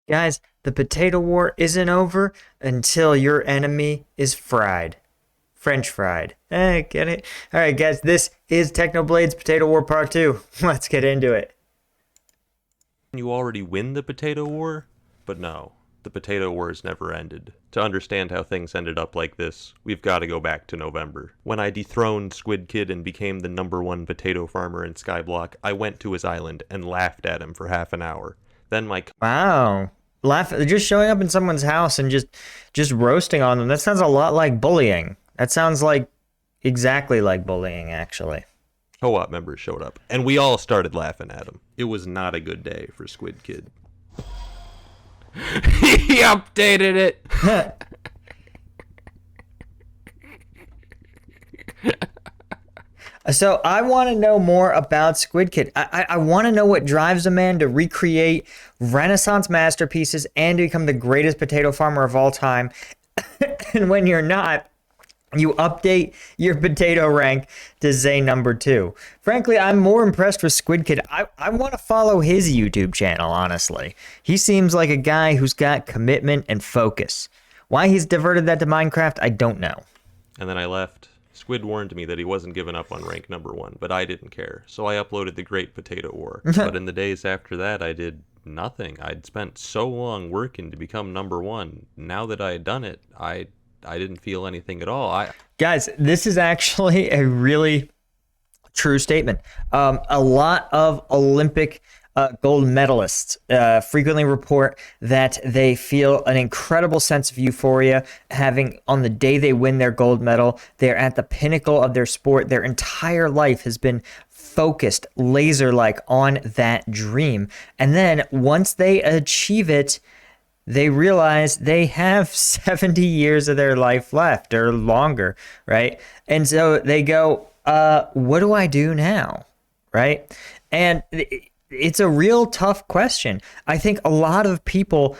Guys, the potato war isn't over until your enemy is fried. French fried. Hey, get it? All right, guys, this is Technoblade's Potato War Part 2. Let's get into it. You already win the potato war? But no, the potato wars never ended. To understand how things ended up like this, we've got to go back to November. When I dethroned Squid Kid and became the #1 potato farmer in Skyblock, I went to his island and laughed at him for half an hour. Then my Wow. Just showing up in someone's house and just roasting on them. That sounds a lot like bullying. That sounds like exactly like bullying, actually. co-op members showed up, and we all started laughing at him. It was not a good day for Squid Kid. He updated it! So I want to know more about Squid Kid. I want to know what drives a man to recreate Renaissance masterpieces and to become the greatest potato farmer of all time. And when you're not, you update your potato rank to say #2. Frankly, I'm more impressed with Squid Kid. I want to follow his YouTube channel, honestly. He seems like a guy who's got commitment and focus. Why he's diverted that to Minecraft, I don't know. And then I left. Squid warned me that he wasn't giving up on rank #1, but I didn't care, so I uploaded the Great Potato War. But in the days after that, I did nothing. I'd spent so long working to become #1. Now that I had done it, I didn't feel anything at all. Guys, this is actually a really true statement. A lot of Olympic gold medalists frequently report that they feel an incredible sense of euphoria having on the day they win their gold medal. They're at the pinnacle of their sport. Their entire life has been focused laser-like on that dream. And then once they achieve it, they realize they have 70 years of their life left or longer, right? And so they go, what do I do now, right? And it's a real tough question. I think a lot of people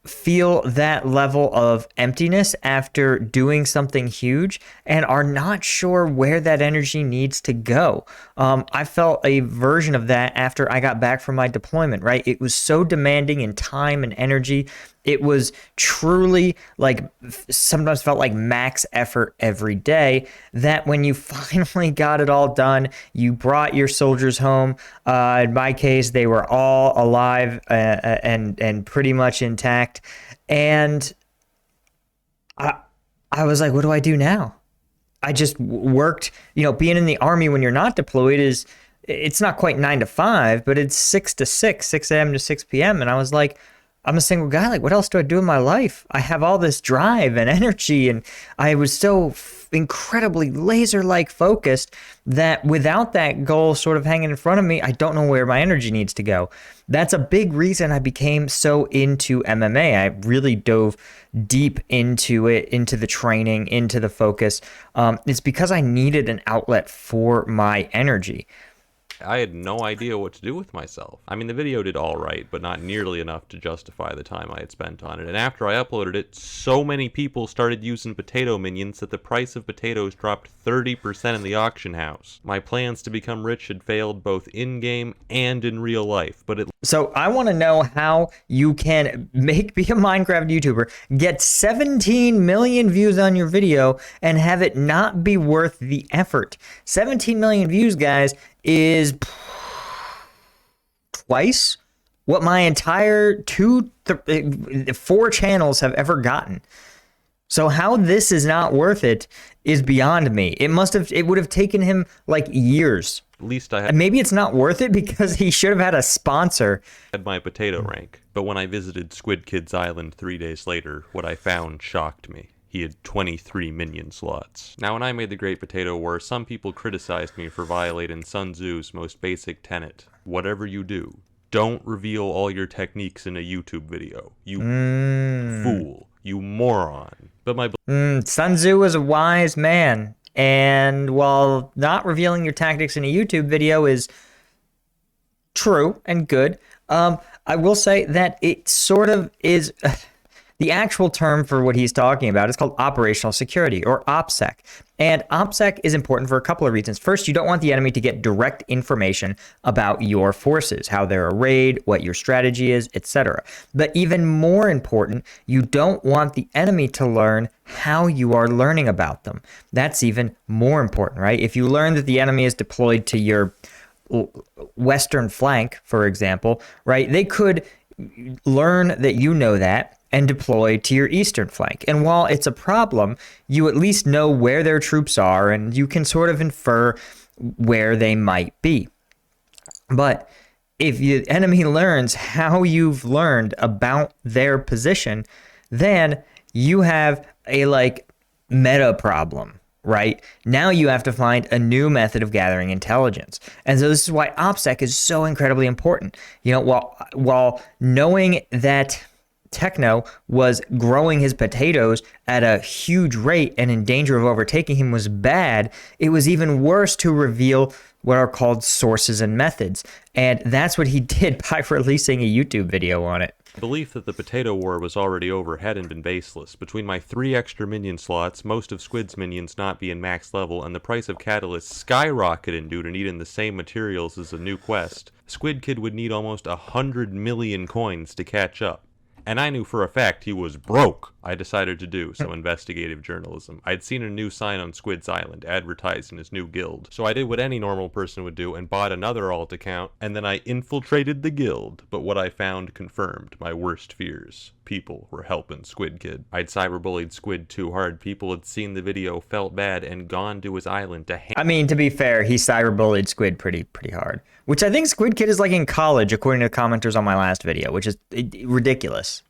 feel that level of emptiness after doing something huge and are not sure where that energy needs to go. I felt a version of that after I got back from my deployment, right? It was so demanding in time and energy. It was truly like sometimes felt like max effort every day that when you finally got it all done, you brought your soldiers home. In my case, they were all alive and pretty much intact. And I was like, what do I do now? I just worked, being in the Army when you're not deployed it's not quite 9 to 5, but it's 6 to 6, 6 a.m. to 6 p.m. And I was like, I'm a single guy. Like, what else do I do in my life? I have all this drive and energy, and I was so incredibly laser-like focused that without that goal sort of hanging in front of me, I don't know where my energy needs to go. That's a big reason I became so into MMA. I really dove deep into it, into the training, into the focus. It's because I needed an outlet for my energy. I had no idea what to do with myself. I mean, the video did all right, but not nearly enough to justify the time I had spent on it. And after I uploaded it, so many people started using potato minions that the price of potatoes dropped 30% in the auction house. My plans to become rich had failed both in-game and in real life, but So I want to know how you can be a Minecraft YouTuber, get 17 million views on your video, and have it not be worth the effort. 17 million views, guys, is twice what my entire 4 channels have ever gotten. So how this is not worth it is beyond me. It would have taken him like years. at least I And maybe it's not worth it because he should have had a sponsor. had my potato rank. But when I visited Squid Kid's island 3 days later, what I found shocked me. He had 23 minion slots. Now, when I made the Great Potato War, some people criticized me for violating Sun Tzu's most basic tenet. Whatever you do, don't reveal all your techniques in a YouTube video. You fool. You moron. But my Sun Tzu was a wise man. And while not revealing your tactics in a YouTube video is true and good, I will say that it sort of is... The actual term for what he's talking about is called operational security, or OPSEC. And OPSEC is important for a couple of reasons. First, you don't want the enemy to get direct information about your forces, how they're arrayed, what your strategy is, etc. But even more important, you don't want the enemy to learn how you are learning about them. That's even more important, right? If you learn that the enemy is deployed to your western flank, for example, right, they could learn that you know that and deploy to your eastern flank. And while it's a problem, you at least know where their troops are and you can sort of infer where they might be. But if the enemy learns how you've learned about their position, then you have a meta problem, right? Now you have to find a new method of gathering intelligence. And so this is why OPSEC is so incredibly important. You know, while knowing that Techno was growing his potatoes at a huge rate and in danger of overtaking him was bad, it was even worse to reveal what are called sources and methods. And that's what he did by releasing a YouTube video on it. The belief that the potato war was already over hadn't been baseless. Between my 3 extra minion slots, most of Squid's minions not being max level, and the price of catalysts skyrocketing due to needing the same materials as a new quest, Squid Kid would need almost 100 million coins to catch up. And I knew for a fact he was broke. I decided to do some investigative journalism. I'd seen a new sign on Squid's Island advertising his new guild. So I did what any normal person would do and bought another alt account, and then I infiltrated the guild. But what I found confirmed my worst fears. People were helping Squid Kid. I'd cyberbullied Squid too hard. People had seen the video, felt bad, and gone to his island to I mean, to be fair, he cyberbullied Squid pretty hard. Which I think Squid Kid is like in college, according to commenters on my last video, which is ridiculous.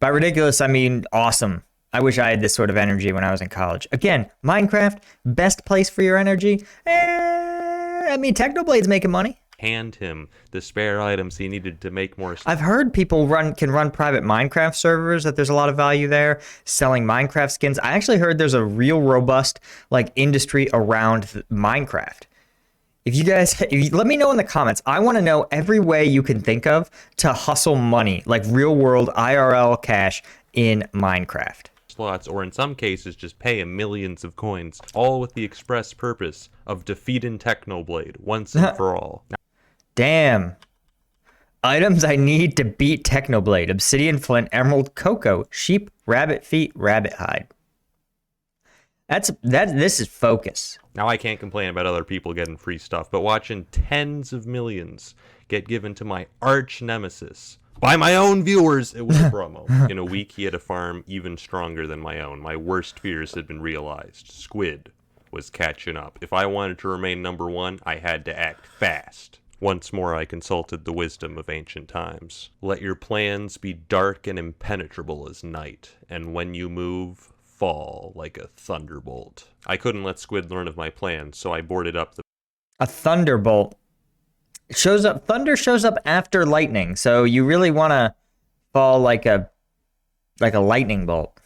By ridiculous, I mean awesome. I wish I had this sort of energy when I was in college. Again, Minecraft, best place for your energy. I mean, Technoblade's making money. Hand him the spare items he needed to make more. I've heard people can run private Minecraft servers, that there's a lot of value there, selling Minecraft skins. I actually heard there's a real robust industry around Minecraft. If you let me know in the comments. I want to know every way you can think of to hustle money, like real world IRL cash in Minecraft. Slots, or in some cases just pay him millions of coins, all with the express purpose of defeating Technoblade once and for all. Damn. Items I need to beat Technoblade: obsidian, flint, emerald, cocoa, sheep, rabbit feet, rabbit hide. This is focus. Now I can't complain about other people getting free stuff, but watching tens of millions get given to my arch nemesis by my own viewers, it was a promo. In a week, he had a farm even stronger than my own. My worst fears had been realized. Squid was catching up. If I wanted to remain number one, I had to act fast. Once more I consulted the wisdom of ancient times. Let your plans be dark and impenetrable as night, and when you move, fall like a thunderbolt. I couldn't let Squid learn of my plans, so I boarded up the... A thunderbolt shows up. Thunder shows up after lightning, so you really want to fall like a lightning bolt.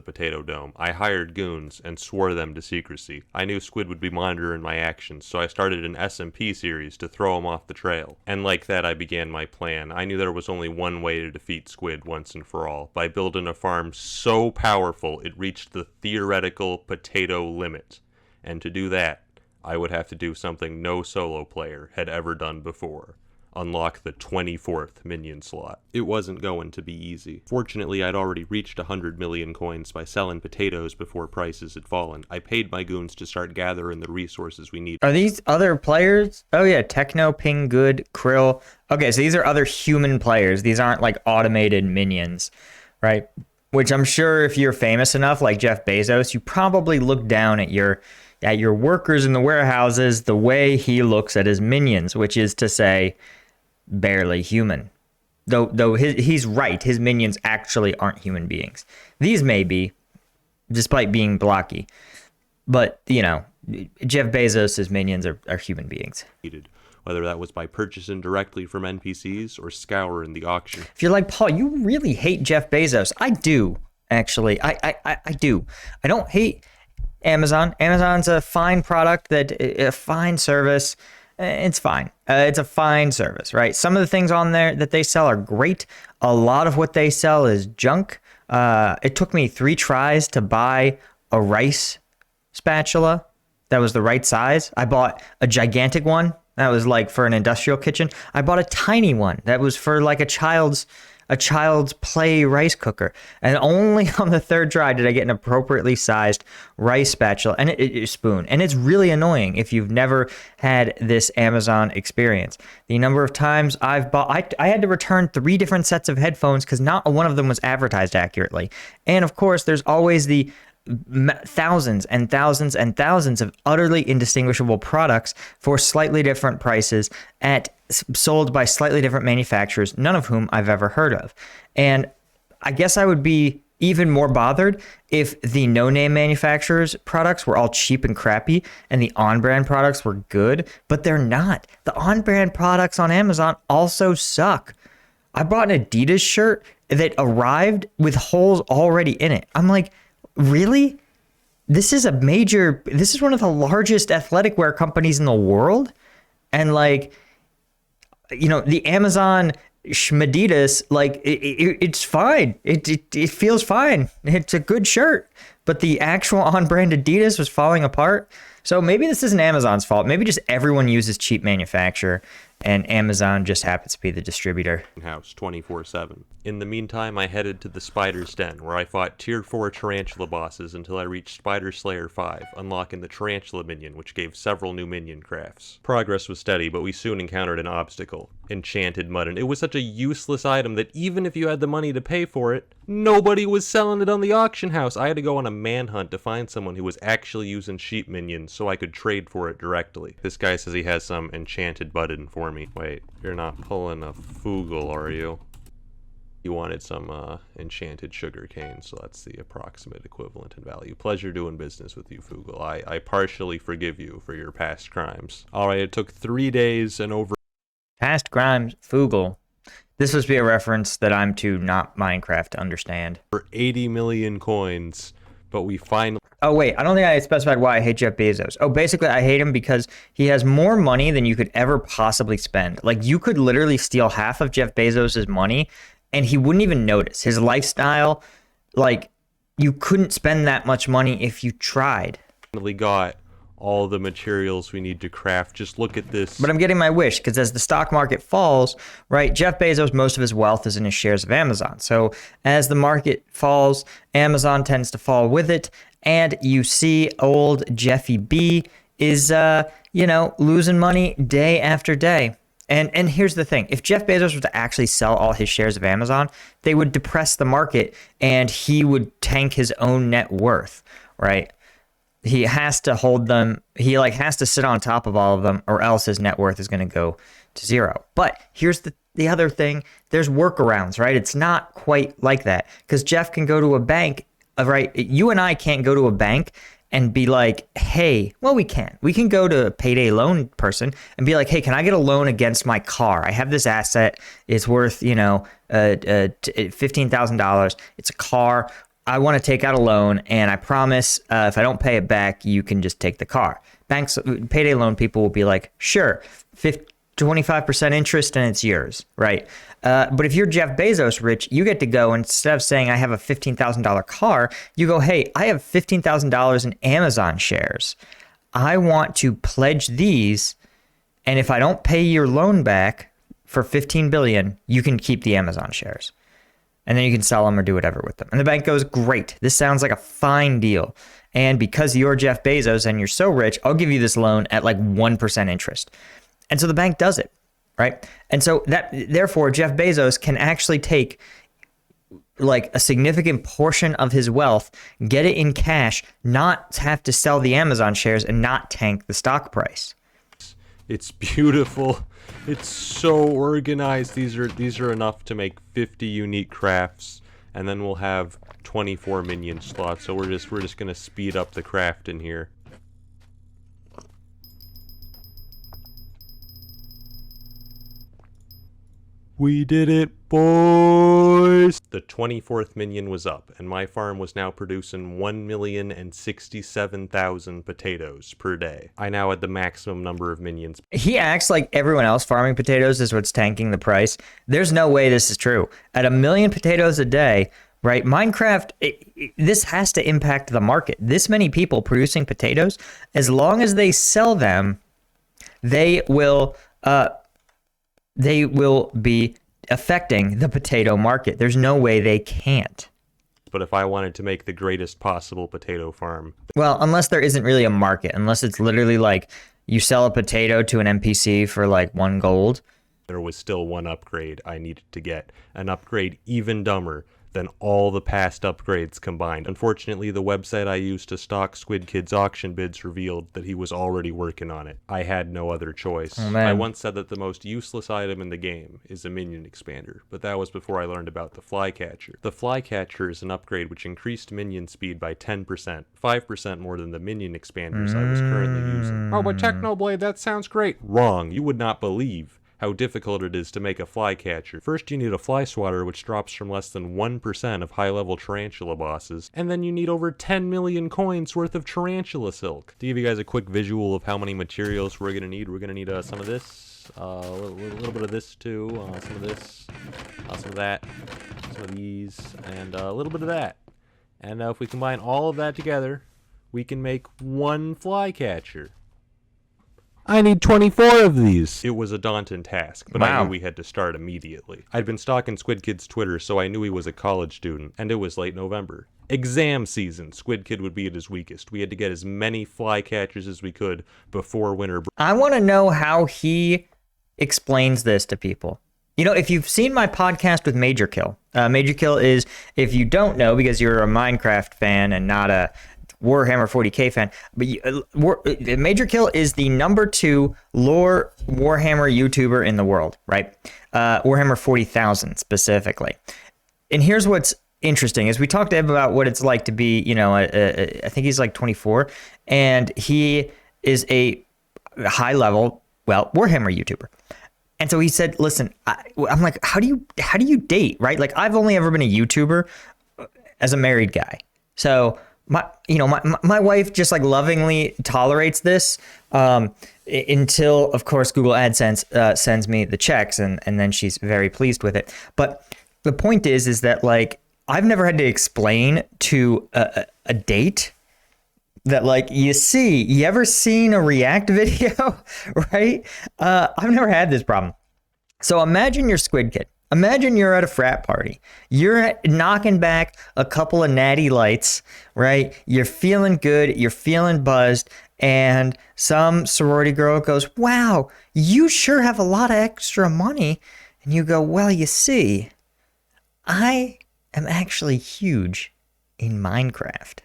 Potato Dome. I hired goons and swore them to secrecy. I knew Squid would be monitoring my actions, so I started an SMP series to throw him off the trail. And like that, I began my plan. I knew there was only one way to defeat Squid once and for all, by building a farm so powerful it reached the theoretical potato limit. And to do that, I would have to do something no solo player had ever done before. Unlock the 24th minion slot. It wasn't going to be easy. Fortunately, I'd already reached 100 million coins by selling potatoes before prices had fallen. I paid my goons to start gathering the resources we need. Are these other players? Oh yeah, Techno, Ping, Good, Krill. Okay, so these are other human players. These aren't like automated minions, right? Which I'm sure if you're famous enough, like Jeff Bezos, you probably look down at your workers in the warehouses the way he looks at his minions, which is to say, barely human. Though he's right, his minions actually aren't human beings. These may be, despite being blocky. But, you know, Jeff Bezos' minions are human beings. Whether that was by purchasing directly from NPCs or scouring the auction. If you're like, Paul, you really hate Jeff Bezos. I do, actually. I do. I don't hate Amazon. Amazon's a fine product, a fine service. It's fine. It's a fine service, right? Some of the things on there that they sell are great. A lot of what they sell is junk. It took me 3 tries to buy a rice spatula that was the right size. I bought a gigantic one that was like for an industrial kitchen. I bought a tiny one that was for like a child's play rice cooker. And only on the 3rd try did I get an appropriately sized rice spatula and spoon. And it's really annoying if you've never had this Amazon experience. The number of times I've bought, I had to return 3 different sets of headphones because not one of them was advertised accurately. And of course, there's always the thousands and thousands and thousands of utterly indistinguishable products for slightly different prices sold by slightly different manufacturers, none of whom I've ever heard of. And I guess I would be even more bothered if the no-name manufacturers' products were all cheap and crappy and the on-brand products were good, but they're not. The on-brand products on Amazon also suck. I bought an Adidas shirt that arrived with holes already in it. I'm like, really? This is one of the largest athletic wear companies in the world. And like, the Amazon Schmadidas, like it's fine. It feels fine. It's a good shirt, but the actual on-brand Adidas was falling apart. So maybe this isn't Amazon's fault. Maybe just everyone uses cheap manufacturer and Amazon just happens to be the distributor. House 24/7. In the meantime, I headed to the Spider's Den, where I fought Tier 4 Tarantula bosses until I reached Spider Slayer 5, unlocking the Tarantula minion, which gave several new minion crafts. Progress was steady, but we soon encountered an obstacle. Enchanted Mutton. It was such a useless item that even if you had the money to pay for it, nobody was selling it on the auction house. I had to go on a manhunt to find someone who was actually using sheep minions so I could trade for it directly. This guy says he has some enchanted button for me. Wait, you're not pulling a Foogle, are you? You wanted some enchanted sugar cane, so that's the approximate equivalent in value. Pleasure doing business with you, Foogle. I partially forgive you for your past crimes. Alright, it took 3 days and over... Past crimes, Foogle. This must be a reference that I'm too not Minecraft to understand. For 80 million coins, but we finally... Oh, wait, I don't think I specified why I hate Jeff Bezos. Oh, basically, I hate him because he has more money than you could ever possibly spend. Like, you could literally steal half of Jeff Bezos' money, and he wouldn't even notice. His lifestyle, like, you couldn't spend that much money if you tried. Finally got all the materials we need to craft. Just look at this. But I'm getting my wish, because as the stock market falls, right, Jeff Bezos, most of his wealth is in his shares of Amazon. So as the market falls, Amazon tends to fall with it, and you see old Jeffy B is, losing money day after day. And here's the thing. If Jeff Bezos were to actually sell all his shares of Amazon, they would depress the market, and he would tank his own net worth, right? He has to hold them. He has to sit on top of all of them, or else his net worth is going to go to zero. But here's the other thing. There's workarounds, right? It's not quite like that, because Jeff can go to a bank, right? You and I can't go to a bank and be like, hey, well, we can. We can go to a payday loan person and be like, hey, can I get a loan against my car? I have this asset. It's worth, $15,000. It's a car. I want to take out a loan, and I promise if I don't pay it back, you can just take the car. Banks, payday loan people will be like, sure, 25% interest and it's yours, right? But if you're Jeff Bezos rich, you get to go, instead of saying I have a $15,000 car, you go, hey, I have $15,000 in Amazon shares. I want to pledge these, and if I don't pay your loan back for $15 billion, you can keep the Amazon shares. And then you can sell them or do whatever with them. And the bank goes, great, this sounds like a fine deal. And because you're Jeff Bezos and you're so rich, I'll give you this loan at 1% interest. And so the bank does it, right? And so therefore, Jeff Bezos can actually take a significant portion of his wealth, get it in cash, not have to sell the Amazon shares, and not tank the stock price. It's beautiful. It's so organized. These are enough to make 50 unique crafts, and then we'll have 24 minion slots. So we're just gonna speed up the craft in here. We did it, boys! $20. The 24th minion was up, and my farm was now producing 1,067,000 potatoes per day. I now had the maximum number of minions. He acts like everyone else farming potatoes is what's tanking the price. There's no way this is true. At 1 million potatoes a day, right? Minecraft, this has to impact the market. This many people producing potatoes, as long as they sell them, they will be affecting the potato market. There's no way they can't. But if I wanted to make the greatest possible potato farm, well, unless there isn't really a market, unless it's literally like you sell a potato to an NPC for like 1 gold. There was still one upgrade I needed to get, an upgrade even dumber than all the past upgrades combined. Unfortunately, the website I used to stock Squid Kid's auction bids revealed that he was already working on it. I had no other choice. Oh, man. I once said that the most useless item in the game is a minion expander, but that was before I learned about the flycatcher. The flycatcher is an upgrade which increased minion speed by 10%, 5% more than the minion expanders I was currently using. Oh, but Technoblade, that sounds great. Wrong. You would not believe how difficult it is to make a flycatcher. First, you need a fly swatter, which drops from less than 1% of high-level tarantula bosses, and then you need over 10 million coins worth of tarantula silk. To give you guys a quick visual of how many materials we're gonna need some of this, a little bit of this too, some of this, some of that, some of these, and a little bit of that. And if we combine all of that together, we can make 1 flycatcher. I need 24 of these. It was a daunting task, but I knew we had to start immediately. I'd been stalking Squid Kid's Twitter, so I knew he was a college student, and it was late November. Exam season. Squid Kid would be at his weakest. We had to get as many flycatchers as we could before winter break. I want to know how he explains this to people. You know, if you've seen my podcast with Major Kill, Major Kill is, if you don't know, because you're a Minecraft fan and not a Warhammer 40k fan, but Major Kill is the #2 lore Warhammer YouTuber in the world, right? Warhammer 40,000 specifically. And here's what's interesting is we talked to him about what it's like to be, you know, I think he's like 24, and he is a high level, Warhammer YouTuber. And so he said, listen, I'm like, how do you date, right? Like, I've only ever been a YouTuber as a married guy. So my wife just like lovingly tolerates this until, of course, Google AdSense sends me the checks, and then she's very pleased with it. But the point is that like I've never had to explain to a date that like you ever seen a React video, right? I've never had this problem. So imagine you're Squid Kid. Imagine you're at a frat party. You're knocking back a couple of natty lights, right? You're feeling good. You're feeling buzzed. And some sorority girl goes, wow, you sure have a lot of extra money. And you go, well, you see, I am actually huge in Minecraft.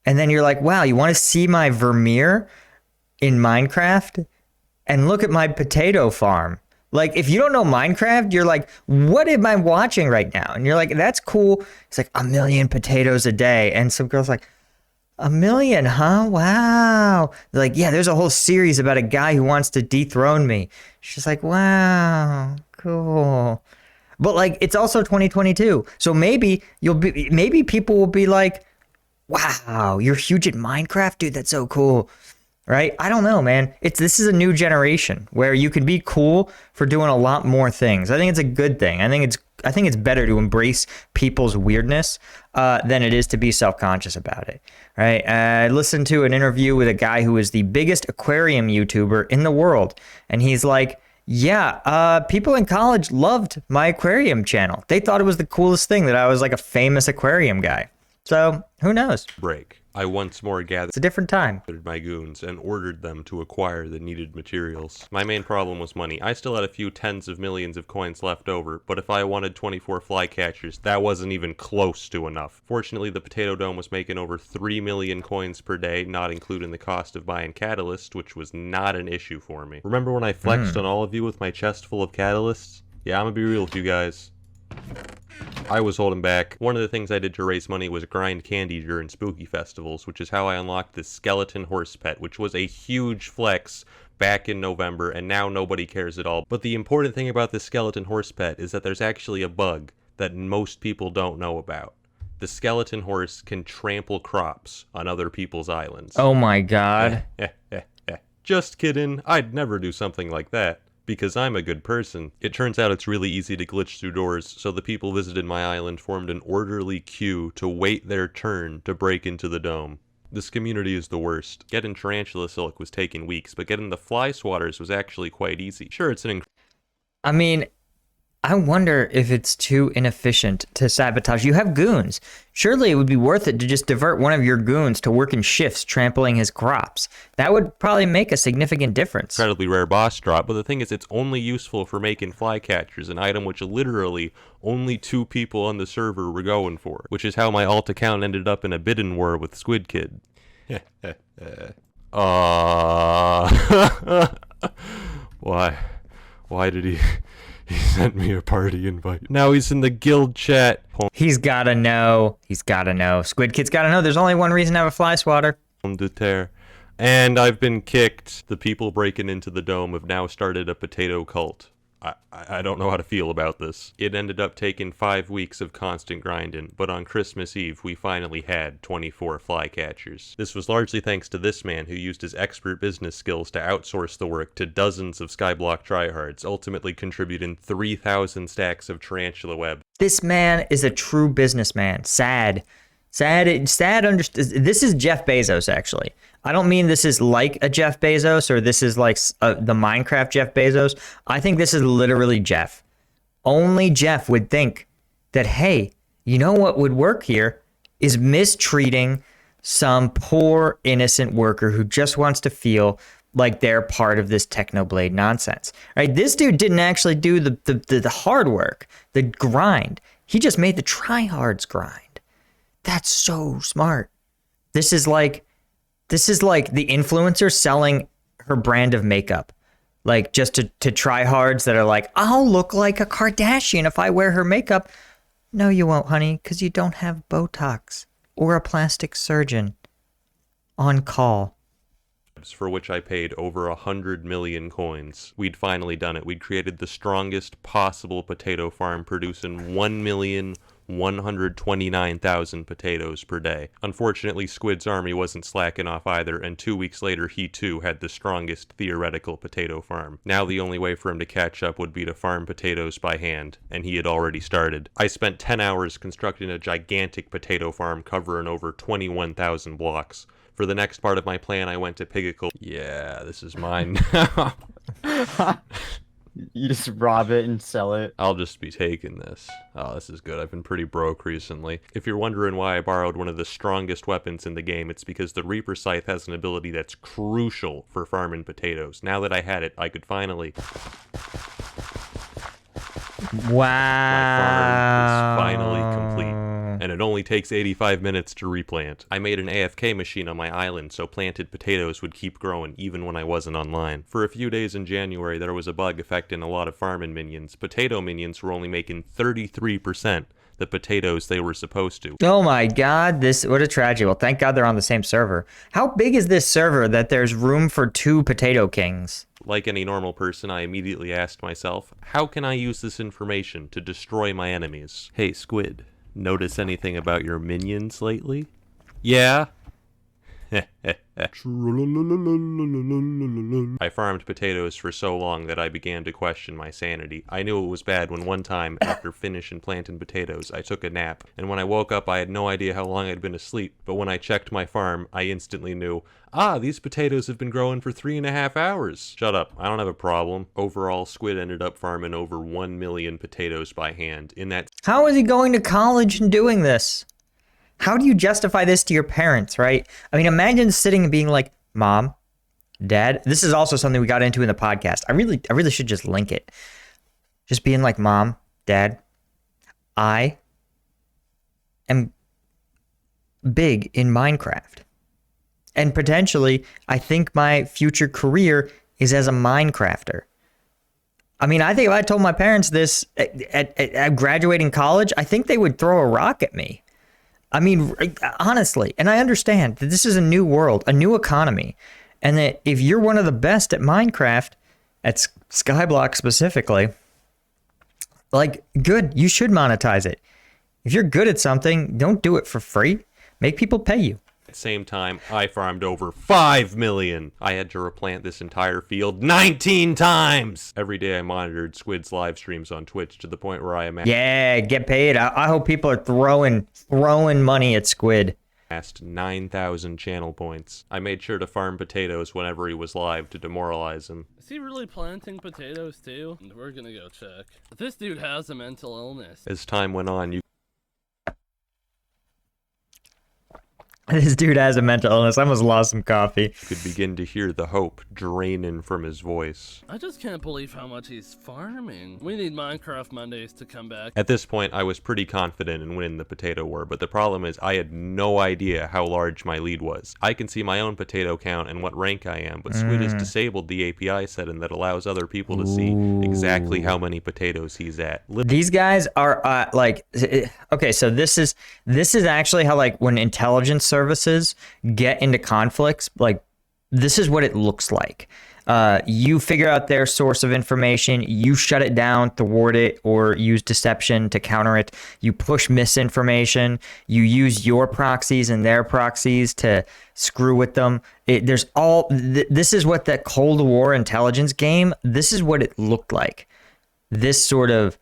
And then you're like, wow, you want to see my Vermeer in Minecraft? And look at my potato farm. Like, if you don't know Minecraft, you're like, what am I watching right now? And you're like, that's cool. It's like 1 million potatoes a day. And some girl's like, 1 million, huh? Wow. They're like, yeah, there's a whole series about a guy who wants to dethrone me. She's like, wow, cool. But like, it's also 2022. So maybe people will be like, wow, you're huge at Minecraft? Dude, that's so cool. Right? I don't know, man. This is a new generation where you can be cool for doing a lot more things. I think it's a good thing. I think it's better to embrace people's weirdness than it is to be self-conscious about it. Right? I listened to an interview with a guy who is the biggest aquarium YouTuber in the world, and he's like, yeah, people in college loved my aquarium channel. They thought it was the coolest thing that I was like a famous aquarium guy. So who knows? Break. I once more gathered It's a different time. my goons and ordered them to acquire the needed materials. My main problem was money. I still had a few tens of millions of coins left over, but if I wanted 24 flycatchers, that wasn't even close to enough. Fortunately, the Potato Dome was making over 3 million coins per day, not including the cost of buying catalyst, which was not an issue for me. Remember when I flexed on all of you with my chest full of catalysts? Yeah, I'm gonna be real with you guys. I was holding back. One of the things I did to raise money was grind candy during spooky festivals, which is how I unlocked this skeleton horse pet, which was a huge flex back in November, and now nobody cares at all. But the important thing about this skeleton horse pet is that there's actually a bug that most people don't know about. The skeleton horse can trample crops on other people's islands. Oh my god. Just kidding. I'd never do something like that. Because I'm a good person. It turns out it's really easy to glitch through doors, so the people visited my island formed an orderly queue to wait their turn to break into the dome. This community is the worst. Getting tarantula silk was taking weeks, but getting the fly swatters was actually quite easy. Sure, it's an I mean, I wonder if it's too inefficient to sabotage. You have goons. Surely it would be worth it to just divert one of your goons to work in shifts trampling his crops. That would probably make a significant difference. incredibly rare boss drop, but the thing is it's only useful for making flycatchers, an item which literally only 2 people on the server were going for, which is how my alt account ended up in a bidding war with Squid Kid. Why did he sent me a party invite? Now he's in the guild chat. He's gotta know. He's gotta know. Squid Kid's gotta know. There's only one reason to have a fly swatter. And I've been kicked. The people breaking into the dome have now started a potato cult. I don't know how to feel about this. It ended up taking 5 weeks of constant grinding, but on Christmas Eve, we finally had 24 flycatchers. This was largely thanks to this man who used his expert business skills to outsource the work to dozens of Skyblock tryhards, ultimately contributing 3,000 stacks of tarantula web. This man is a true businessman. Sad. This is Jeff Bezos, actually. I don't mean this is like a Jeff Bezos or this is like the Minecraft Jeff Bezos. I think this is literally Jeff. Only Jeff would think that, hey, you know what would work here is mistreating some poor innocent worker who just wants to feel like they're part of this Technoblade nonsense. Right? This dude didn't actually do the hard work, the grind. He just made the tryhards grind. That's so smart. This is like the influencer selling her brand of makeup. Like just to tryhards that are like, I'll look like a Kardashian if I wear her makeup. No, you won't, honey, because you don't have Botox or a plastic surgeon on call. For which I paid over 100 million coins. We'd finally done it. We'd created the strongest possible potato farm, producing 1,129,000 potatoes per day. Unfortunately, Squid's army wasn't slacking off either, and 2 weeks later he too had the strongest theoretical potato farm. Now the only way for him to catch up would be to farm potatoes by hand, and he had already started. I spent 10 hours constructing a gigantic potato farm covering over 21,000 blocks. For the next part of my plan, I went to Pigacle. Yeah, this is mine now. You just rob it and sell it. I'll just be taking this. Oh, this is good. I've been pretty broke recently. If you're wondering why I borrowed one of the strongest weapons in the game, it's because the Reaper Scythe has an ability that's crucial for farming potatoes. Now that I had it, I could finally... Wow. My farm is finally complete, and it only takes 85 minutes to replant. I made an AFK machine on my island so planted potatoes would keep growing even when I wasn't online. For a few days in January, there was a bug affecting a lot of farming minions. Potato minions were only making 33% the potatoes they were supposed to. Oh my god, what a tragedy. Well, thank god they're on the same server. How big is this server that there's room for 2 potato kings? Like any normal person, I immediately asked myself, how can I use this information to destroy my enemies? Hey, Squid, notice anything about your minions lately? Yeah? I farmed potatoes for so long that I began to question my sanity. I knew it was bad when one time, after finishing planting potatoes, I took a nap, and when I woke up I had no idea how long I'd been asleep, but when I checked my farm, I instantly knew, these potatoes have been growing for 3.5 hours. Shut up, I don't have a problem. Overall, Squid ended up farming over 1 million potatoes by hand. How is he going to college and doing this? How do you justify this to your parents, right? I mean, imagine sitting and being like, Mom, Dad, this is also something we got into in the podcast. I really should just link it. Just being like, Mom, Dad, I am big in Minecraft. And potentially, I think my future career is as a Minecrafter. I mean, I think if I told my parents this at graduating college, I think they would throw a rock at me. I mean, honestly, and I understand that this is a new world, a new economy, and that if you're one of the best at Minecraft, at Skyblock specifically, Like, good. You should monetize it. If you're good at something, don't do it for free. Make people pay you. At the same time, I farmed over 5 million. I had to replant this entire field 19 times. Every day I monitored Squid's live streams on Twitch to the point where I amassed Yeah, get paid. I hope people are throwing money at Squid. 9,000 channel points. I made sure to farm potatoes whenever he was live to demoralize him. Is he really planting potatoes too? We're gonna go check. This dude has a mental illness. As time went on, you This dude has a mental illness. I almost lost some coffee. could begin to hear the hope draining from his voice. I just can't believe how much he's farming. We need Minecraft Mondays to come back. At this point, I was pretty confident in winning the potato war, but the problem is I had no idea how large my lead was. I can see my own potato count and what rank I am, but Squid has disabled the API setting that allows other people to see exactly how many potatoes he's at. These guys are okay, so this is actually how, like, when intelligence services get into conflicts, like, this is what it looks like. You figure out their source of information, you shut it down, thwart it, or use deception to counter it. You push misinformation, you use your proxies and their proxies to screw with them. This is what that Cold War intelligence game, this is what it looked like. This sort of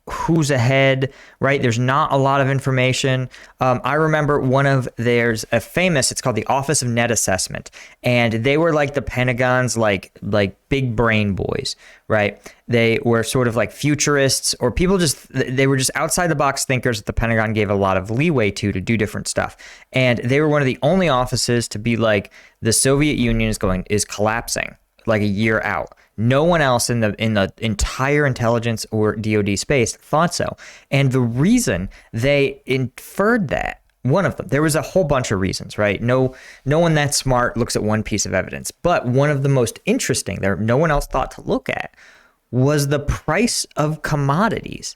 who's ahead, right? There's not a lot of information. I remember there's a famous, it's called the Office of Net Assessment, and they were like the Pentagon's like big brain boys, right? They were sort of like futurists, or they were just outside the box thinkers that the Pentagon gave a lot of leeway to do different stuff. And they were one of the only offices to be like, the Soviet Union is collapsing like a year out. No one else in the entire intelligence or DoD space thought so. And the reason they inferred that, one of them, there was a whole bunch of reasons, right? No one that smart looks at one piece of evidence. But one of the most interesting that no one else thought to look at was the price of commodities.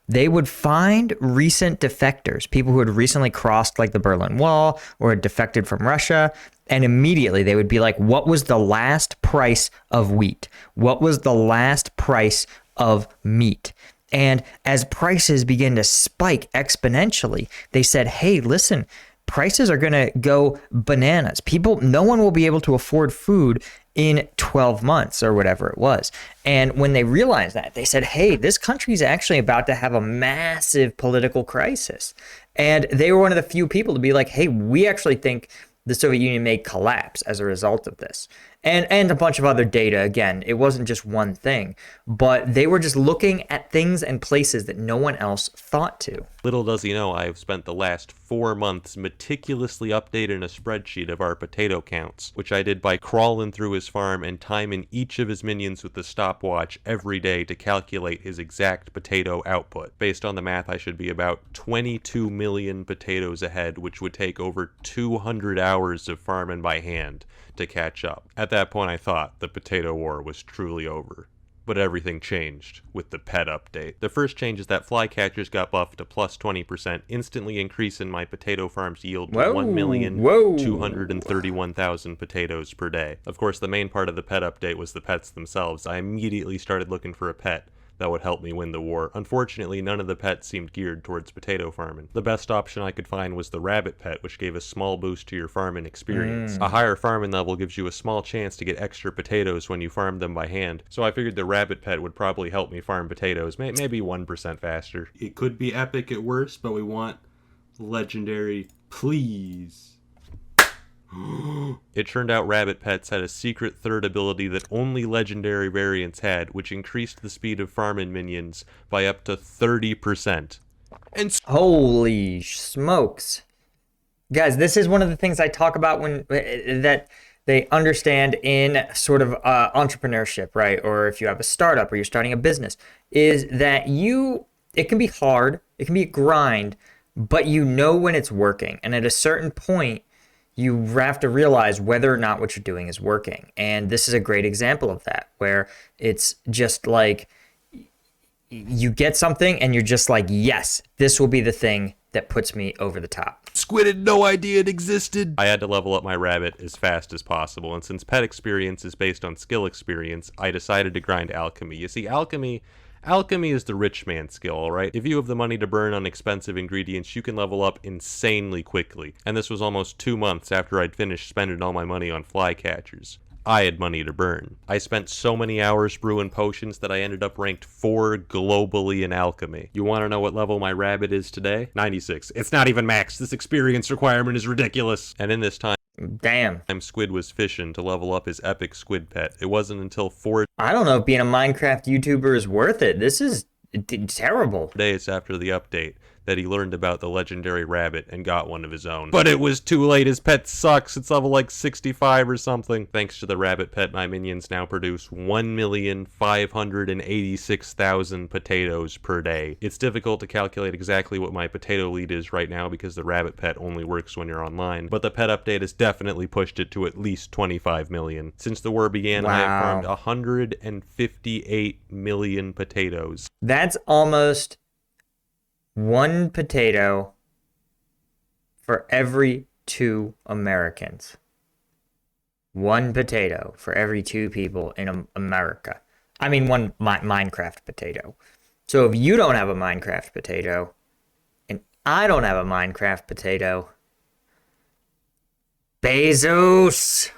They would find recent defectors, people who had recently crossed like the Berlin Wall or had defected from Russia, and immediately they would be like, what was the last price of wheat? What was the last price of meat? And as prices began to spike exponentially, they said, hey, listen, prices are going to go bananas. No one will be able to afford food in 12 months or whatever it was. And when they realized that, they said, hey, this country is actually about to have a massive political crisis. And they were one of the few people to be like, hey, we actually think the Soviet Union may collapse as a result of this. And a bunch of other data. Again, it wasn't just one thing, but they were just looking at things and places that no one else thought to. Little does he know I have spent the last 4 months meticulously updating a spreadsheet of our potato counts, which I did by crawling through his farm and timing each of his minions with the stopwatch every day to calculate his exact potato output. Based on the math, I should be about 22 million potatoes ahead, which would take over 200 hours of farming by hand to catch up. At that point, I thought the potato war was truly over. But everything changed with the pet update. The first change is that flycatchers got buffed to plus 20%, instantly increasing my potato farm's yield to 1,231,000 potatoes per day. Of course, the main part of the pet update was the pets themselves. I immediately started looking for a pet that would help me win the war. Unfortunately, none of the pets seemed geared towards potato farming. The best option I could find was the rabbit pet, which gave a small boost to your farming experience. A higher farming level gives you a small chance to get extra potatoes when you farm them by hand, so I figured the rabbit pet would probably help me farm potatoes, maybe 1% faster. It could be epic at worst, but we want legendary, please. It turned out rabbit pets had a secret third ability that only legendary variants had, which increased the speed of farming minions by up to 30%. And Holy smokes. Guys, this is one of the things I talk about when that they understand in sort of entrepreneurship, right? Or if you have a startup or you're starting a business, is that it can be hard, it can be a grind, but you know when it's working. And at a certain point, you have to realize whether or not what you're doing is working. And this is a great example of that, where it's just like you get something and you're just like, yes, this will be the thing that puts me over the top. Squid had no idea it existed. I had to level up my rabbit as fast as possible, and since pet experience is based on skill experience, I decided to grind alchemy. You see, alchemy Alchemy is the rich man's skill, alright? If you have the money to burn on expensive ingredients, you can level up insanely quickly. And this was almost 2 months after I'd finished spending all my money on flycatchers. I had money to burn. I spent so many hours brewing potions that I ended up ranked 4 globally in alchemy. You want to know what level my rabbit is today? 96. It's not even max. This experience requirement is ridiculous. And in this time, Damn. Squid was fishing to level up his epic squid pet. It wasn't until 4 I don't know if being a Minecraft YouTuber is worth it. This is terrible. days after the update that he learned about the legendary rabbit and got one of his own. But it was too late. His pet sucks. It's level like 65 or something. Thanks to the rabbit pet, my minions now produce 1,586,000 potatoes per day. It's difficult to calculate exactly what my potato lead is right now because the rabbit pet only works when you're online, but the pet update has definitely pushed it to at least 25 million. Since the war began, I have farmed 158 million potatoes. That's almost 1 potato for every 2 Americans. 1 potato for every 2 people in America. I mean, 1 Minecraft potato. So if you don't have a Minecraft potato, and I don't have a Minecraft potato, Bezos,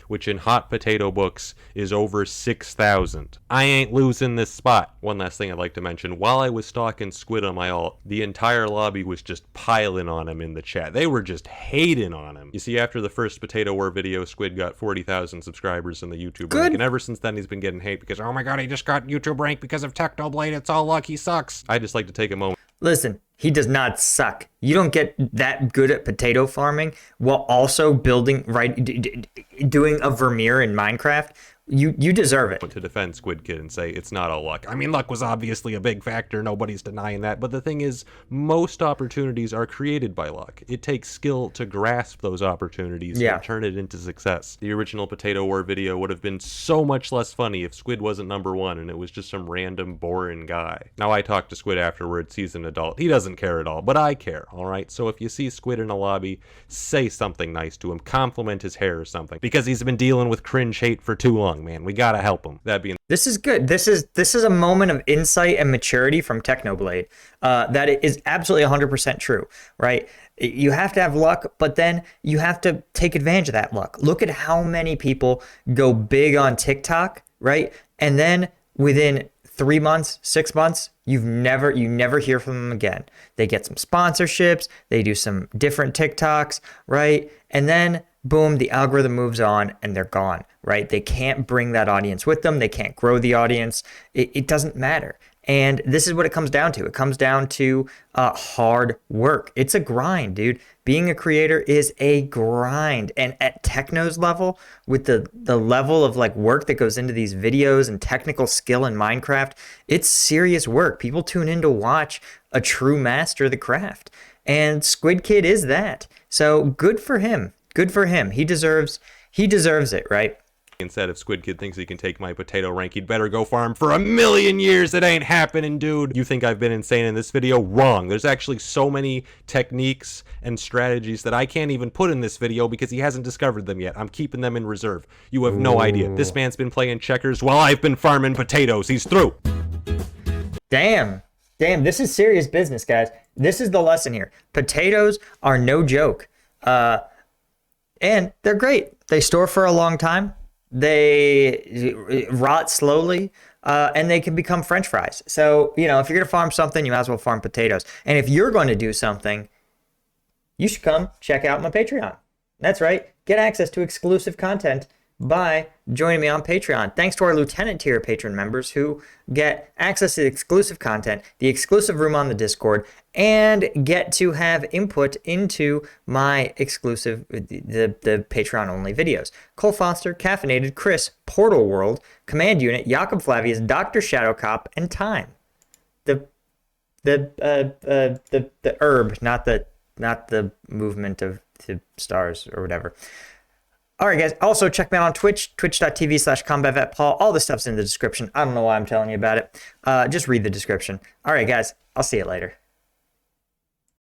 which in hot potato books is over 6,000. I ain't losing this spot. One last thing I'd like to mention, while I was stalking Squid on my alt, the entire lobby was just piling on him in the chat. They were just hating on him. You see, after the first Potato War video, Squid got 40,000 subscribers in the YouTube rank, and ever since then he's been getting hate because, oh my god, he just got YouTube rank because of Technoblade, it's all luck, he sucks. I'd just like to take a moment. Listen, he does not suck. You don't get that good at potato farming while also building, doing a Vermeer in Minecraft. You deserve it. To defend Squid Kid and say it's not all luck. I mean, luck was obviously a big factor. Nobody's denying that. But the thing is, most opportunities are created by luck. It takes skill to grasp those opportunities and turn it into success. The original Potato War video would have been so much less funny if Squid wasn't #1 and it was just some random boring guy. Now, I talked to Squid afterwards. He's an adult. He doesn't care at all, but I care, all right? So if you see Squid in a lobby, say something nice to him. Compliment his hair or something. Because he's been dealing with cringe hate for too long. Man, we gotta help him. That being, this is good. This is a moment of insight and maturity from Technoblade. That is absolutely 100% true, right? You have to have luck, but then you have to take advantage of that luck. Look at how many people go big on TikTok, right? And then within 3 months, 6 months, you never hear from them again. They get some sponsorships, they do some different TikToks, right? And then boom, the algorithm moves on and they're gone, right? They can't bring that audience with them. They can't grow the audience. It doesn't matter. And this is what it comes down to. It comes down to hard work. It's a grind, dude. Being a creator is a grind. And at Techno's level, with the level of like work that goes into these videos and technical skill in Minecraft, it's serious work. People tune in to watch a true master of the craft. And Squid Kid is that. So good for him. Good for him. He deserves it, right? Instead, if Squid Kid thinks he can take my potato rank, he'd better go farm for 1,000,000 years. It ain't happening, dude. You think I've been insane in this video? Wrong. There's actually so many techniques and strategies that I can't even put in this video because he hasn't discovered them yet. I'm keeping them in reserve. You have no idea. This man's been playing checkers while I've been farming potatoes. He's through. Damn, this is serious business, guys. This is the lesson here. Potatoes are no joke. And they're great. They store for a long time. They rot slowly, and they can become French fries. So, if you're going to farm something, you might as well farm potatoes. And if you're going to do something, you should come check out my Patreon. That's right. Get access to exclusive content by joining me on Patreon. Thanks to our Lieutenant tier patron members who get access to exclusive content, the exclusive room on the Discord, and get to have input into my exclusive, the Patreon-only videos. Cole Foster, Caffeinated, Chris, Portal World, Command Unit, Jakob Flavius, Dr. Shadow Cop, and Time. The herb, not the movement of the stars or whatever. All right, guys. Also, check me out on Twitch, twitch.tv/combatvetpaul. All this stuff's in the description. I don't know why I'm telling you about it. Just read the description. All right, guys. I'll see you later.